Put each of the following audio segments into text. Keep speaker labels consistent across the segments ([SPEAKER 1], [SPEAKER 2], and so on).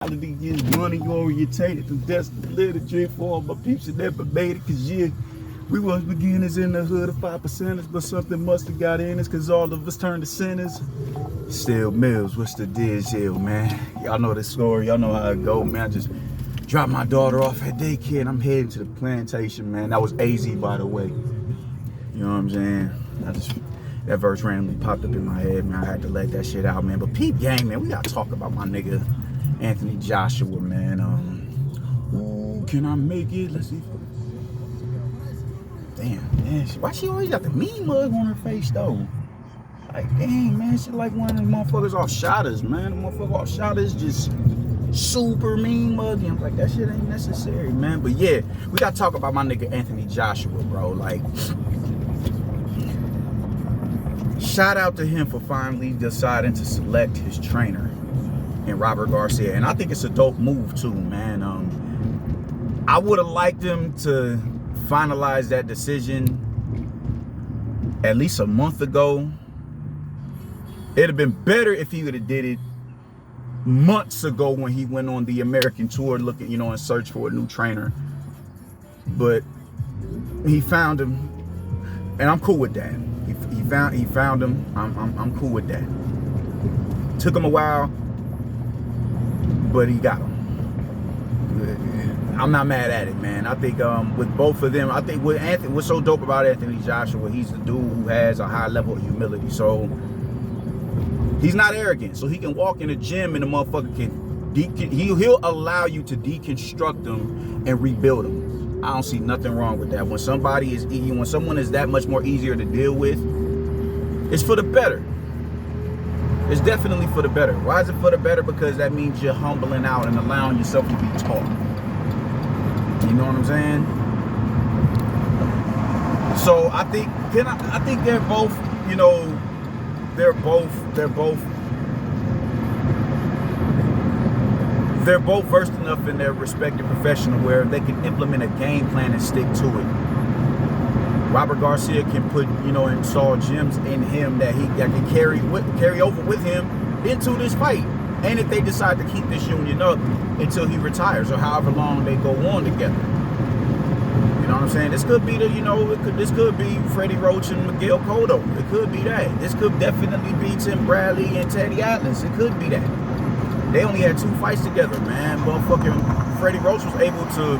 [SPEAKER 1] quality is money orientated. And that's the literature for all my peeps that never made it. Cause yeah, we was beginners in the hood of 5%ers, but something must have got in us cause all of us turned to sinners. Still Mills, what's the deal, man? Y'all know the story, y'all know how it go, man. I just dropped my daughter off at daycare and I'm heading to the plantation, man. That was AZ, by the way. You know what I'm saying? That verse randomly popped up in my head, man. I had to let that shit out, man. But peep gang, man, we gotta talk about my nigga Anthony Joshua, man. Ooh, can I make it? Let's see. Damn, man. Why she always got the mean mug on her face, though? Like, dang, man. She like one of them motherfuckers off shotters, man. The motherfucker off shotters just super mean mugging. I'm like, that shit ain't necessary, man. But yeah, we gotta talk about my nigga Anthony Joshua, bro. Like, shout out to him for finally deciding to select his trainer in Robert Garcia. And I think it's a dope move too, man. I would have liked him to finalize that decision at least a month ago. It'd have been better if he would have did it months ago when he went on the American tour looking, in search for a new trainer. But he found him, and I'm cool with that. He found him. I'm cool with that. Took him a while, but he got him. I'm not mad at it, man. I think with both of them, I think with Anthony, what's so dope about Anthony Joshua, he's the dude who has a high level of humility. So he's not arrogant. So he can walk in the gym and the motherfucker he'll allow you to deconstruct them and rebuild them. I don't see nothing wrong with that. When someone is that much more easier to deal with, it's for the better. It's definitely for the better. Why is it for the better? Because that means you're humbling out and allowing yourself to be taught. You know what I'm saying? So I think they're both, they're both versed enough in their respective profession where they can implement a game plan and stick to it. Robert Garcia can put, install gems in him that can carry over with him into this fight. And if they decide to keep this union up until he retires or however long they go on together. You know what I'm saying? This could be this could be Freddie Roach and Miguel Cotto. It could be that. This could definitely be Tim Bradley and Teddy Atlas. It could be that. They only had 2 fights together, man. Motherfucking Freddie Roach was able to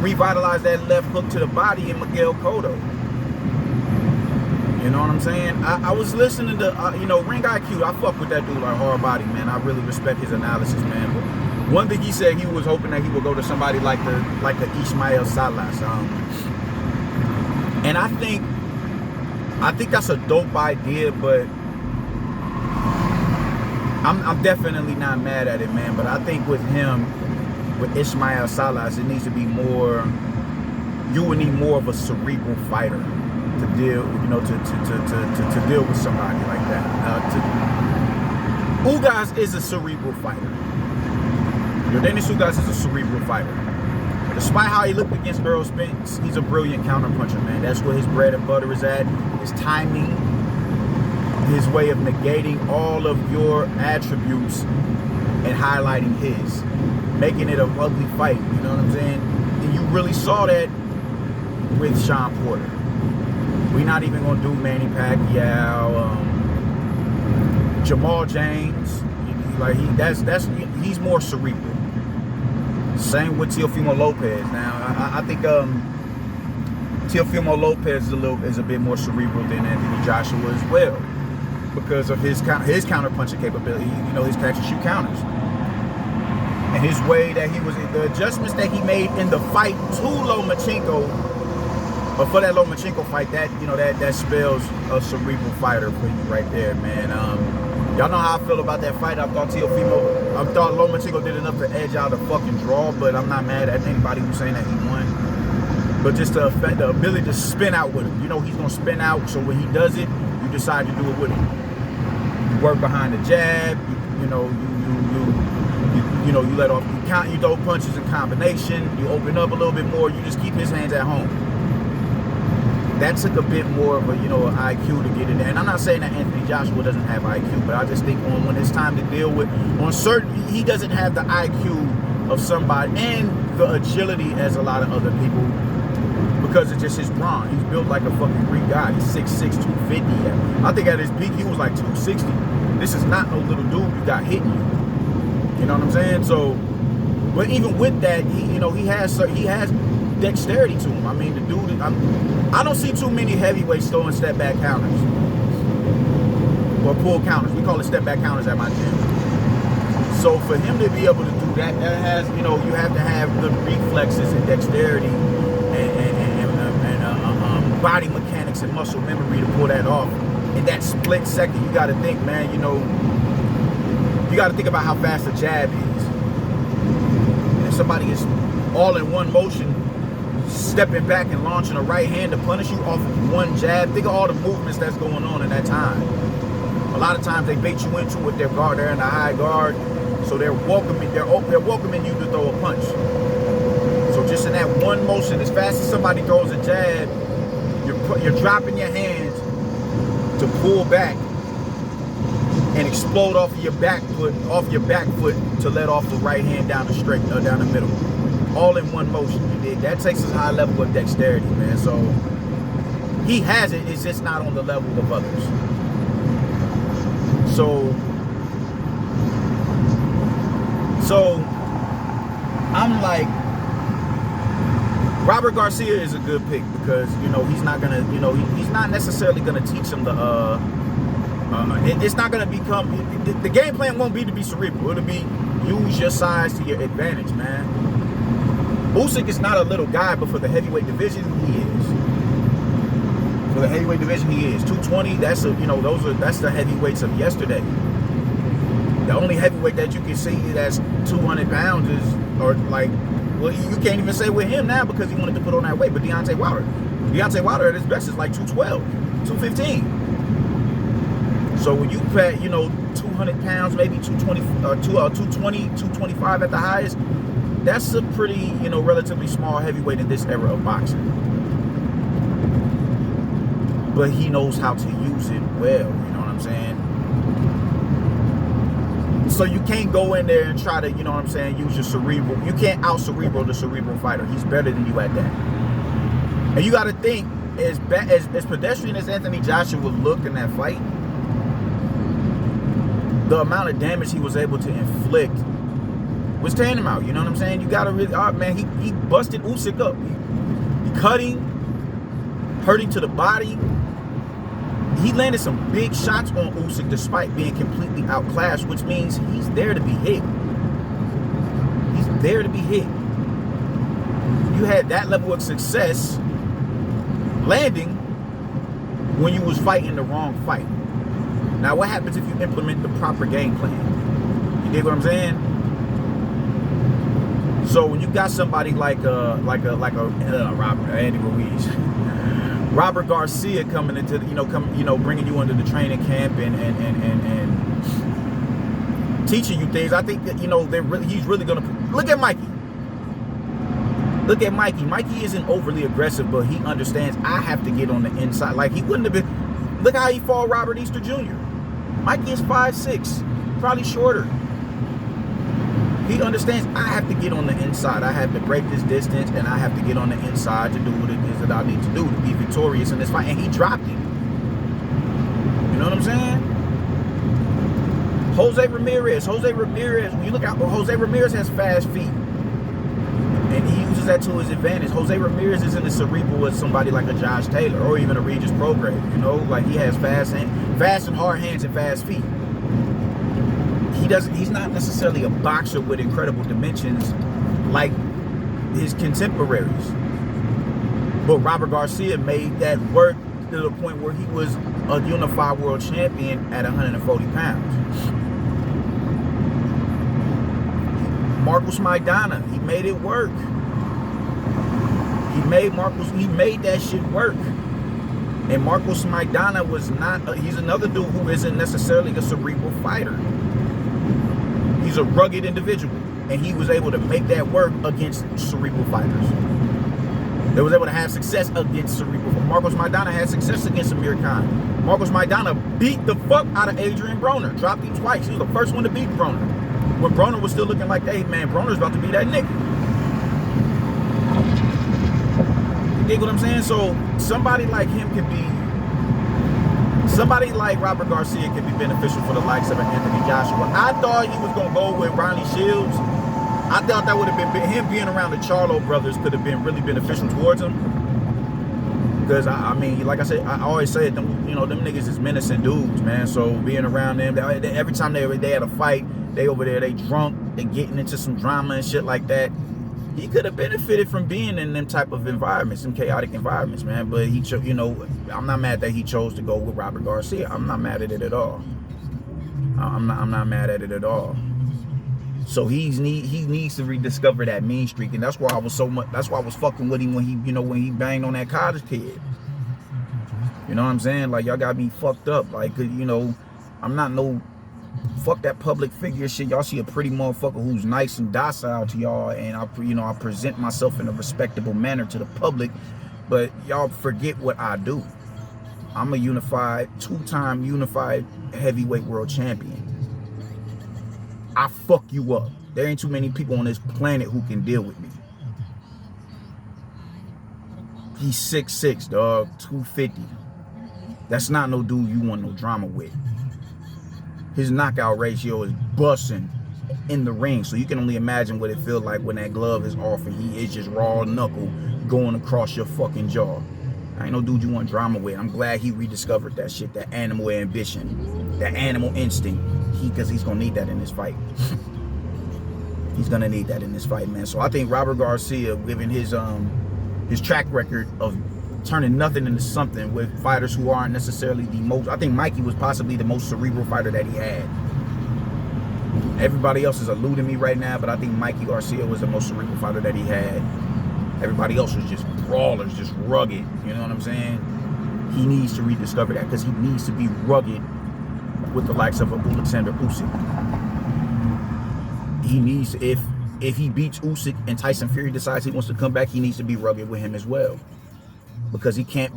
[SPEAKER 1] revitalize that left hook to the body in Miguel Cotto. You know what I'm saying? I was listening to, Ring IQ. I fuck with that dude like hard body, man. I really respect his analysis, man. But one thing he said, he was hoping that he would go to somebody like the Ismael Salas. And I think that's a dope idea, but I'm definitely not mad at it, man. But I think with him, with Ismael Salas, it needs to be more. You would need more of a cerebral fighter to deal, to deal with somebody like that. Ugas is a cerebral fighter. Dennis Ugas is a cerebral fighter. Despite how he looked against Earl Spence, he's a brilliant counterpuncher, man. That's where his bread and butter is at. His timing, his way of negating all of your attributes and highlighting his, making it an ugly fight. You know what I'm saying? And you really saw that with Sean Porter. We're not even gonna do Manny Pacquiao, Jamal James. He's more cerebral. Same with Teofimo Lopez. Now I think Teofimo Lopez is a bit more cerebral than Anthony Joshua as well, because of his counter-punching capability. His catch and shoot counters. And his way that the adjustments that he made in the fight to Lomachenko, but for that Lomachenko fight, that spells a cerebral fighter for you right there, man. Y'all know how I feel about that fight. I thought Lomachenko did enough to edge out a fucking draw, but I'm not mad at anybody who's saying that he won. But just the ability to spin out with him. He's gonna spin out, so when he does it, you decide to do it with him. You work behind the jab. You let off. You throw punches in combination. You open up a little bit more. You just keep his hands at home. that took a bit more of a, you know, an IQ to get in there. And I'm not saying that Anthony Joshua doesn't have IQ, but I just think when it's time to deal with, on certain, he doesn't have the IQ of somebody and the agility as a lot of other people, because it's just his brawn. He's built like a fucking Greek god. He's 6'6", 250. I think at his peak he was like 260. This is not no little dude you got hitting you. You know what I'm saying? So, but even with that, he has dexterity to him. I mean, the dude, I don't see too many heavyweights throwing step back counters or pull counters. We call it step back counters at my gym. So for him to be able to do that, that has, you have to have good reflexes and dexterity and body mechanics and muscle memory to pull that off. In that split second, you got to think, man, you got to think about how fast a jab is. And if somebody is all in one motion, stepping back and launching a right hand to punish you off of one jab, think of all the movements that's going on in that time. A lot of times they bait you into it, they're in the high guard, so they're welcoming you to throw a punch. So just in that one motion, as fast as somebody throws a jab, you're dropping your hands to pull back and explode off of your back foot to let off the right hand down the middle. All in one motion. You dig? That takes a high level of dexterity, man. So he has it, it's just not on the level of others. So I'm like, Robert Garcia is a good pick because he's not gonna, he's not necessarily gonna teach him the it's not gonna become, the game plan won't be to be cerebral. It'll be use your size to your advantage, man. Usyk is not a little guy, but for the heavyweight division, he is. For the heavyweight division, he is. 220, that's the heavyweights of yesterday. The only heavyweight that you can see that's 200 pounds is, or like, well, you can't even say with him now because he wanted to put on that weight, but Deontay Wilder at his best is like 212, 215. So when you pay, 200 pounds, maybe 220, 220, 225 at the highest, that's a pretty, relatively small heavyweight in this era of boxing. But he knows how to use it well, you know what I'm saying? So you can't go in there and try to, use your cerebral. You can't out-cerebral the cerebral fighter. He's better than you at that. And you got to think, as pedestrian as Anthony Joshua would look in that fight, the amount of damage he was able to inflict was tearing him out. You know what I'm saying? You got to really, man, he busted Usyk up. He cut him, hurt him to the body. He landed some big shots on Usyk despite being completely outclassed, which means he's there to be hit. He's there to be hit. You had that level of success landing when you was fighting the wrong fight. Now, what happens if you implement the proper game plan? You dig what I'm saying? So when you got somebody like Andy Ruiz, Robert Garcia coming into, bringing you into the training camp and teaching you things, I think that, he's really gonna look at Mikey. Look at Mikey. Mikey isn't overly aggressive, but he understands I have to get on the inside. Like he wouldn't have been. Look how he fought Robert Easter Jr. Mikey is 5'6", probably shorter. He understands I have to get on the inside. I have to break this distance, and I have to get on the inside to do what it is that I need to do to be victorious in this fight. And he dropped it. You know what I'm saying? Jose Ramirez, when you look out, Jose Ramirez has fast feet. And he uses that to his advantage. Jose Ramirez isn't as cerebral as somebody like a Josh Taylor or even a Regis Prograis. Like he has fast and hard hands and fast feet. He's not necessarily a boxer with incredible dimensions like his contemporaries. But Robert Garcia made that work to the point where he was a unified world champion at 140 pounds. Marcos Maidana, he made it work. He made that shit work. And Marcos Maidana was not, he's another dude who isn't necessarily a cerebral fighter. He's a rugged individual, and he was able to make that work against cerebral fighters. They was able to have success against Cerebral. Marcos Maidana had success against Amir Khan. Marcos Maidana beat the fuck out of Adrian Broner. Dropped him twice. He was the first one to beat Broner. When Broner was still looking like, hey man, Broner's about to be that nigga. You dig what I'm saying? So somebody like him could be, somebody like Robert Garcia could be beneficial for the likes of Anthony Joshua. I thought he was going to go with Ronnie Shields. I thought that would have been, him being around the Charlo brothers could have been really beneficial towards him. Because, I mean, like I said, I always say it, them, you know, them niggas is menacing dudes, man. So being around them, every time they had a fight, they over there, they drunk, they getting into some drama and shit like that. He could have benefited from being in them type of environments, some chaotic environments, man. But he, you know, I'm not mad that he chose to go with Robert Garcia. I'm not mad at it at all. I'm not mad at it at all. So he needs to rediscover that mean streak, and that's why I was so much. That's why I was fucking with him when he, you know, when he banged on that college kid. You know what I'm saying? Like, y'all got me fucked up. Like, you know, I'm not no fuck that public figure shit. Y'all see a pretty motherfucker who's nice and docile to y'all, and I present myself in a respectable manner to the public, but y'all forget what I do. I'm a unified, two-time unified heavyweight world champion. I fuck you up. There ain't too many people on this planet who can deal with me. He's 6'6", dog, 250. That's not no dude you want no drama with. His knockout ratio is busting in the ring, so you can only imagine what it feels like when that glove is off and he is just raw knuckle going across your fucking jaw. I ain't no dude you want drama with. I'm glad he rediscovered that shit, that animal ambition, that animal instinct. Because he's gonna need that in this fight. He's gonna need that in this fight, man. So I think Robert Garcia, given his track record of turning nothing into something with fighters who aren't necessarily the most. I think Mikey was possibly the most cerebral fighter that he had. Everybody else is eluding me right now, but I think Mikey Garcia was the most cerebral fighter that he had. Everybody else was just brawlers, just rugged. You know what I'm saying? He needs to rediscover that because he needs to be rugged with the likes of Alexander Usyk. He needs to, if he beats Usyk and Tyson Fury decides he wants to come back, he needs to be rugged with him as well, because he can't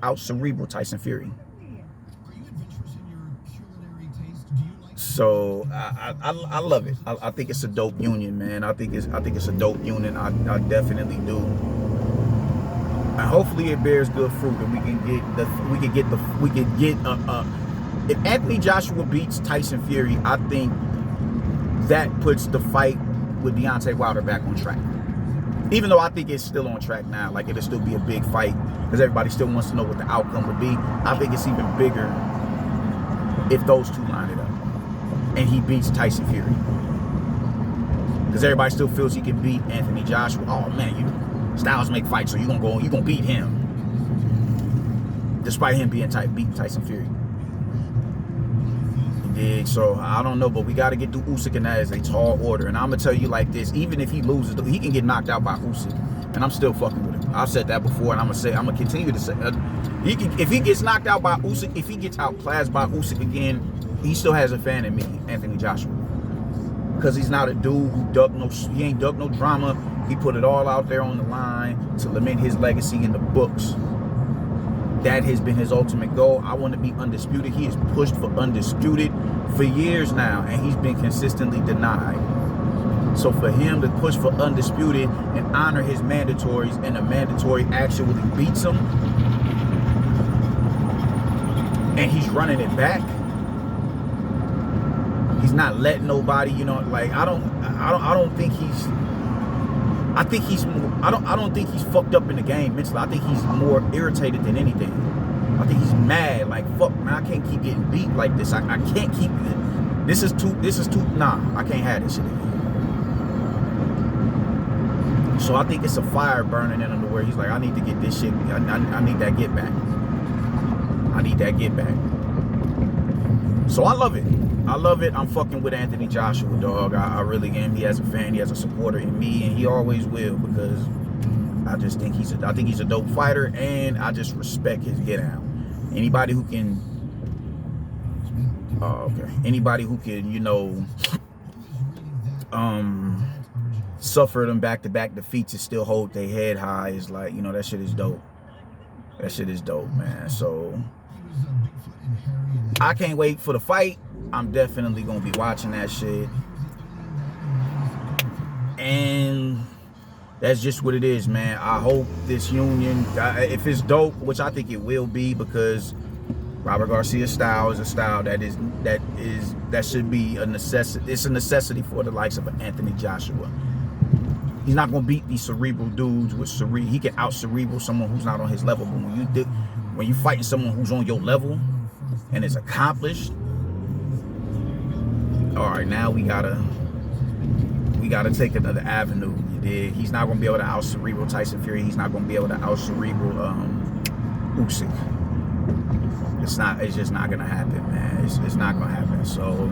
[SPEAKER 1] out cerebral Tyson Fury. So I love it. I think it's a dope union, man. I think it's a dope union. I definitely do. And hopefully it bears good fruit, and we can get if Anthony Joshua beats Tyson Fury, I think that puts the fight with Deontay Wilder back on track. Even though I think it's still on track now, like it'll still be a big fight because everybody still wants to know what the outcome would be. I think it's even bigger if those two line it up and he beats Tyson Fury, because everybody still feels he can beat Anthony Joshua. Oh man, styles make fights, so you gonna beat him, despite him being beating Tyson Fury. Yeah, so I don't know, but we got to get through Usyk, and that is a tall order. And I'm gonna tell you like this: even if he loses, he can get knocked out by Usyk, and I'm still fucking with him. I've said that before, and I'm gonna continue to say, if he gets knocked out by Usyk, if he gets outclassed by Usyk again, he still has a fan in me, Anthony Joshua, because he's not a dude who he ain't duck no drama. He put it all out there on the line to lament his legacy in the books. That has been his ultimate goal. I want to be undisputed. He has pushed for undisputed for years now, and he's been consistently denied. So for him to push for undisputed and honor his mandatories, and a mandatory actually beats him, and he's running it back. He's not letting nobody, you know, like I don't think he's fucked up in the game mentally. I think he's more irritated than anything. I think he's mad, like, fuck, man, I can't keep getting beat like this. I can't keep it. This is too, nah, I can't have this shit again. So I think it's a fire burning in him to where he's like, I need to get this shit, I need that get back. I need that get back. So I love it. I'm fucking with Anthony Joshua, dog. I really am. He has a fan, he has a supporter in me, and he always will, because I just think he's a dope fighter, and I just respect his get out. Anybody who can suffer them back-to-back defeats and still hold their head high is like, you know, that shit is dope. That shit is dope, man. So I can't wait for the fight. I'm definitely gonna be watching that shit. And that's just what it is, man. I hope this union, if it's dope, which I think it will be, because Robert Garcia's style is a style that should be a necessity. It's a necessity for the likes of Anthony Joshua. He's not gonna beat these cerebral dudes with he can out cerebral someone who's not on his level. But when you fighting someone who's on your level and is accomplished, all right, now we gotta take another avenue. You dig? He's not gonna be able to out cerebral Tyson Fury. He's not gonna be able to out cerebral Usyk. It's just not gonna happen, man. It's not gonna happen. So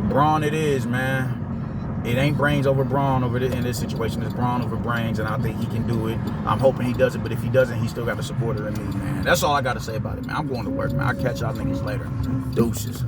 [SPEAKER 1] brawn it is, man. It ain't brains over brawn in this situation. It's brawn over brains, and I think he can do it. I'm hoping he does it, but if he doesn't, he still got a supporter in me, man. That's all I got to say about it, man. I'm going to work, man. I'll catch y'all niggas later. Deuces.